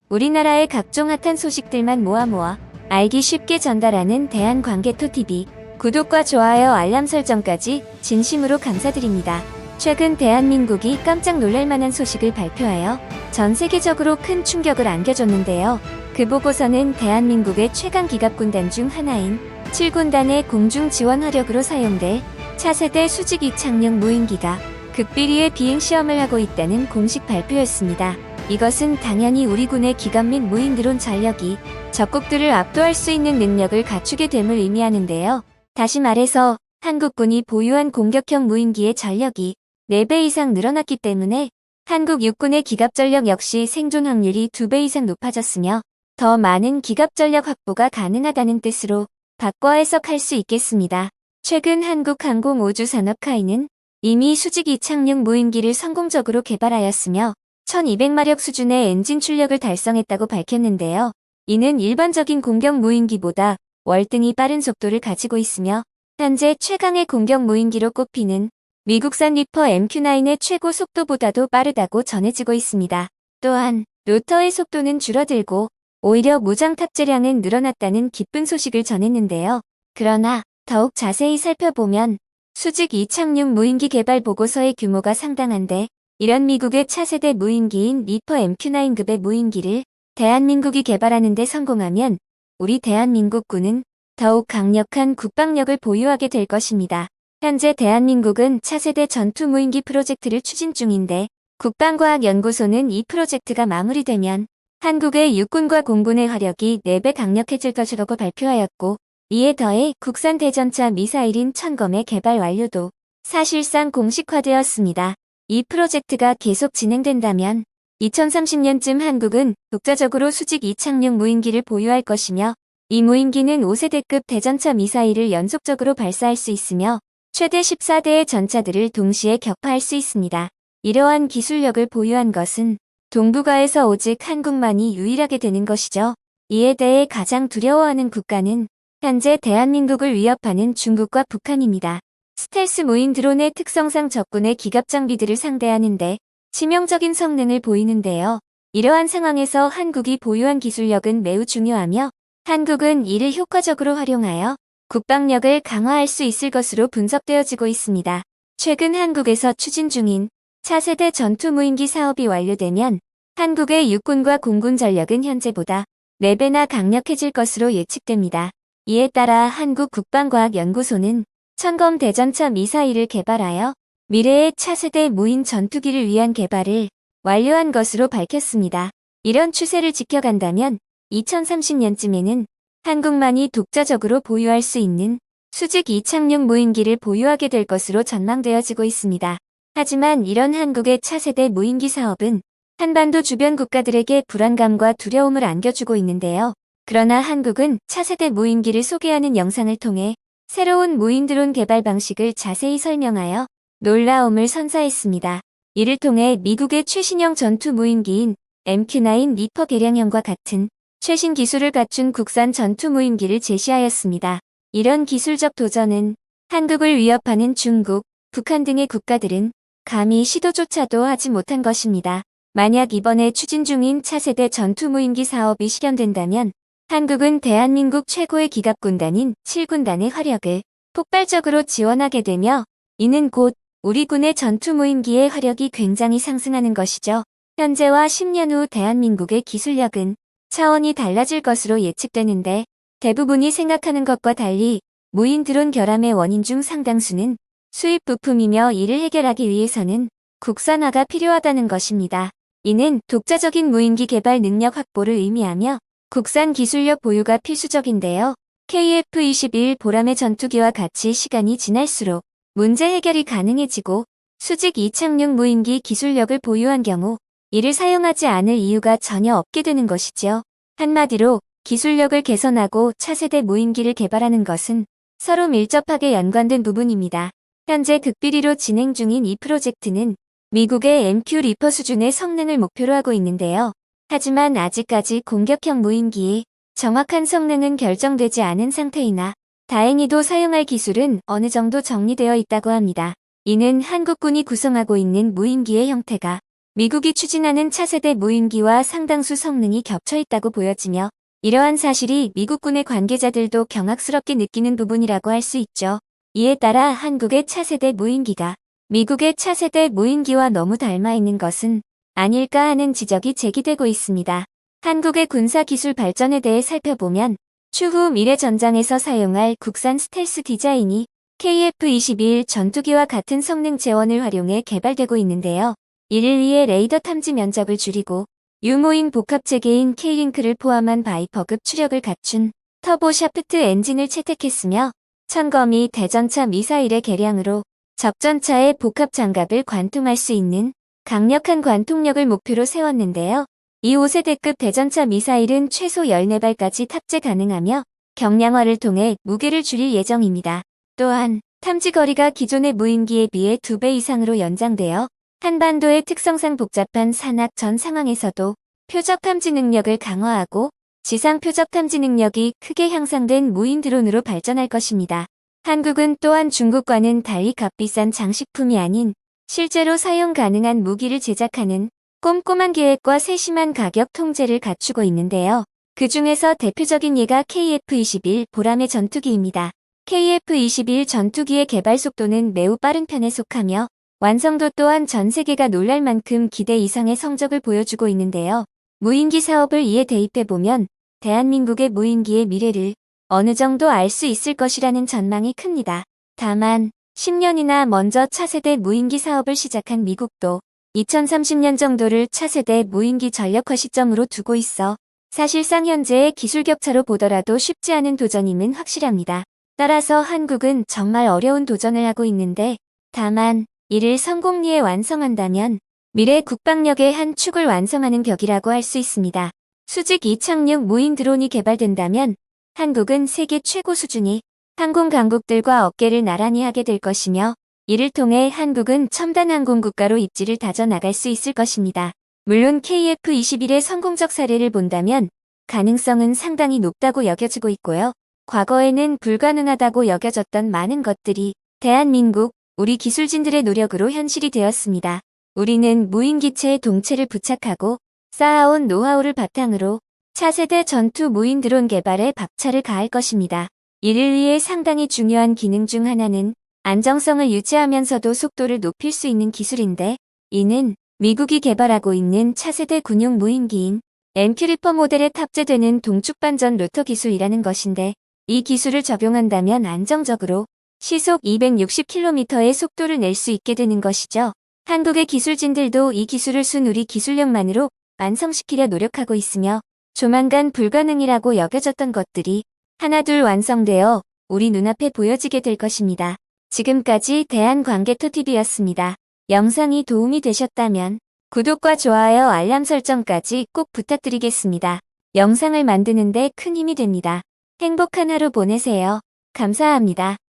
우리나라의 각종 핫한 소식들만 모아 알기 쉽게 전달하는 대한광개토TV. 구독과 좋아요 알람 설정까지 진심으로 감사드립니다. 최근 대한민국이 깜짝 놀랄만한 소식을 발표하여 전 세계적으로 큰 충격을 안겨줬는데요. 그 보고서는 대한민국의 최강 기갑군단 중 하나인 7군단의 공중 지원 화력으로 사용될 차세대 수직 이착륙 무인기가 극비리의 비행 시험을 하고 있다는 공식 발표였습니다. 이것은 당연히 우리 군의 기갑 및 무인 드론 전력이 적국들을 압도할 수 있는 능력을 갖추게 됨을 의미하는데요. 다시 말해서 한국군이 보유한 공격형 무인기의 전력이 4배 이상 늘어났기 때문에 한국 육군의 기갑 전력 역시 생존 확률이 2배 이상 높아졌으며 더 많은 기갑 전력 확보가 가능하다는 뜻으로 바꿔 해석할 수 있겠습니다. 최근 한국항공우주산업카이는 이미 수직 이착륙 무인기를 성공적으로 개발하였으며 1200마력 수준의 엔진 출력을 달성했다고 밝혔는데요. 이는 일반적인 공격 무인기보다 월등히 빠른 속도를 가지고 있으며 현재 최강의 공격 무인기로 꼽히는 미국산 리퍼 MQ-9의 최고 속도보다도 빠르다고 전해지고 있습니다. 또한 로터의 속도는 줄어들고 오히려 무장 탑재량은 늘어났다는 기쁜 소식을 전했는데요. 그러나 더욱 자세히 살펴보면 수직 이착륙 무인기 개발 보고서의 규모가 상당한데 이런 미국의 차세대 무인기인 리퍼 MQ-9급의 무인기를 대한민국이 개발하는 데 성공하면 우리 대한민국군은 더욱 강력한 국방력을 보유하게 될 것입니다. 현재 대한민국은 차세대 전투 무인기 프로젝트를 추진 중인데 국방과학연구소는 이 프로젝트가 마무리되면 한국의 육군과 공군의 화력이 4배 강력해질 것이라고 발표하였고 이에 더해 국산 대전차 미사일인 천검의 개발 완료도 사실상 공식화되었습니다. 이 프로젝트가 계속 진행된다면 2030년쯤 한국은 독자적으로 수직 이착륙 무인기를 보유할 것이며 이 무인기는 5세대급 대전차 미사일을 연속적으로 발사할 수 있으며 최대 14대의 전차들을 동시에 격파할 수 있습니다. 이러한 기술력을 보유한 것은 동북아에서 오직 한국만이 유일하게 되는 것이죠. 이에 대해 가장 두려워하는 국가는 현재 대한민국을 위협하는 중국과 북한입니다. 스텔스 무인 드론의 특성상 적군의 기갑 장비들을 상대하는데 치명적인 성능을 보이는데요. 이러한 상황에서 한국이 보유한 기술력은 매우 중요하며 한국은 이를 효과적으로 활용하여 국방력을 강화할 수 있을 것으로 분석되어지고 있습니다. 최근 한국에서 추진 중인 차세대 전투 무인기 사업이 완료되면 한국의 육군과 공군 전력은 현재보다 4배나 강력해질 것으로 예측됩니다. 이에 따라 한국국방과학연구소는 천검 대전차 미사일을 개발하여 미래의 차세대 무인 전투기를 위한 개발을 완료한 것으로 밝혔습니다. 이런 추세를 지켜간다면 2030년쯤에는 한국만이 독자적으로 보유할 수 있는 수직 이착륙 무인기를 보유하게 될 것으로 전망되어지고 있습니다. 하지만 이런 한국의 차세대 무인기 사업은 한반도 주변 국가들에게 불안감과 두려움을 안겨주고 있는데요. 그러나 한국은 차세대 무인기를 소개하는 영상을 통해 새로운 무인 드론 개발 방식을 자세히 설명하여 놀라움을 선사했습니다. 이를 통해 미국의 최신형 전투 무인기인 MQ-9 리퍼 개량형과 같은 최신 기술을 갖춘 국산 전투 무인기를 제시하였습니다. 이런 기술적 도전은 한국을 위협하는 중국, 북한 등의 국가들은 감히 시도조차도 하지 못한 것입니다. 만약 이번에 추진 중인 차세대 전투 무인기 사업이 실현된다면 한국은 대한민국 최고의 기갑군단인 7군단의 화력을 폭발적으로 지원하게 되며 이는 곧 우리 군의 전투 무인기의 화력이 굉장히 상승하는 것이죠. 현재와 10년 후 대한민국의 기술력은 차원이 달라질 것으로 예측되는데 대부분이 생각하는 것과 달리 무인 드론 결함의 원인 중 상당수는 수입 부품이며 이를 해결하기 위해서는 국산화가 필요하다는 것입니다. 이는 독자적인 무인기 개발 능력 확보를 의미하며 국산 기술력 보유가 필수적인데요. KF-21 보람의 전투기와 같이 시간이 지날수록 문제 해결이 가능해지고 수직 이착륙 무인기 기술력을 보유한 경우 이를 사용하지 않을 이유가 전혀 없게 되는 것이지요. 한마디로 기술력을 개선하고 차세대 무인기를 개발하는 것은 서로 밀접하게 연관된 부분입니다. 현재 극비리로 진행 중인 이 프로젝트는 미국의 MQ 리퍼 수준의 성능을 목표로 하고 있는데요. 하지만 아직까지 공격형 무인기의 정확한 성능은 결정되지 않은 상태이나 다행히도 사용할 기술은 어느 정도 정리되어 있다고 합니다. 이는 한국군이 구성하고 있는 무인기의 형태가 미국이 추진하는 차세대 무인기와 상당수 성능이 겹쳐 있다고 보여지며 이러한 사실이 미국군의 관계자들도 경악스럽게 느끼는 부분이라고 할 수 있죠. 이에 따라 한국의 차세대 무인기가 미국의 차세대 무인기와 너무 닮아 있는 것은 아닐까 하는 지적이 제기되고 있습니다. 한국의 군사기술 발전에 대해 살펴보면 추후 미래 전장에서 사용할 국산 스텔스 디자인이 KF-21 전투기와 같은 성능 재원을 활용해 개발되고 있는데요. 이를 위해 레이더 탐지 면적을 줄이고 유모인 복합체계인 K링크를 포함한 바이퍼급 추력을 갖춘 터보 샤프트 엔진을 채택했으며 천거미 대전차 미사일의 개량으로 적전차의 복합 장갑을 관통할 수 있는 강력한 관통력을 목표로 세웠는데요. 이 5세대급 대전차 미사일은 최소 14발까지 탑재 가능하며 경량화를 통해 무게를 줄일 예정입니다. 또한 탐지 거리가 기존의 무인기에 비해 2배 이상으로 연장되어 한반도의 특성상 복잡한 산악 전 상황에서도 표적 탐지 능력을 강화하고 지상 표적 탐지 능력이 크게 향상된 무인 드론으로 발전할 것입니다. 한국은 또한 중국과는 달리 값비싼 장식품이 아닌 실제로 사용 가능한 무기를 제작하는 꼼꼼한 계획과 세심한 가격 통제를 갖추고 있는데요. 그 중에서 대표적인 예가 KF-21 보람의 전투기입니다. KF-21 전투기의 개발 속도는 매우 빠른 편에 속하며 완성도 또한 전 세계가 놀랄 만큼 기대 이상의 성적을 보여주고 있는데요. 무인기 사업을 이에 대입해보면 대한민국의 무인기의 미래를 어느 정도 알 수 있을 것이라는 전망이 큽니다. 다만 10년이나 먼저 차세대 무인기 사업을 시작한 미국도 2030년 정도를 차세대 무인기 전력화 시점으로 두고 있어 사실상 현재의 기술 격차로 보더라도 쉽지 않은 도전임은 확실합니다. 따라서 한국은 정말 어려운 도전을 하고 있는데 다만 이를 성공리에 완성한다면 미래 국방력의 한 축을 완성하는 격이라고 할 수 있습니다. 수직 이착륙 무인 드론이 개발된다면 한국은 세계 최고 수준의 항공 강국들과 어깨를 나란히 하게 될 것이며 이를 통해 한국은 첨단 항공 국가로 입지를 다져나갈 수 있을 것입니다. 물론 KF-21의 성공적 사례를 본다면 가능성은 상당히 높다고 여겨지고 있고요. 과거에는 불가능하다고 여겨졌던 많은 것들이 대한민국, 우리 기술진들의 노력으로 현실이 되었습니다. 우리는 무인기체의 동체를 부착하고 쌓아온 노하우를 바탕으로 차세대 전투 무인 드론 개발에 박차를 가할 것입니다. 이를 위해 상당히 중요한 기능 중 하나는 안정성을 유지하면서도 속도를 높일 수 있는 기술인데 이는 미국이 개발하고 있는 차세대 군용 무인기인 MQ 리퍼 모델에 탑재되는 동축반전 로터 기술이라는 것인데 이 기술을 적용한다면 안정적으로 시속 260km의 속도를 낼 수 있게 되는 것이죠. 한국의 기술진들도 이 기술을 순 우리 기술력만으로 완성시키려 노력하고 있으며 조만간 불가능이라고 여겨졌던 것들이 하나둘 완성되어 우리 눈앞에 보여지게 될 것입니다. 지금까지 대한광개토TV였습니다. 영상이 도움이 되셨다면 구독과 좋아요 알람 설정까지 꼭 부탁드리겠습니다. 영상을 만드는데 큰 힘이 됩니다. 행복한 하루 보내세요. 감사합니다.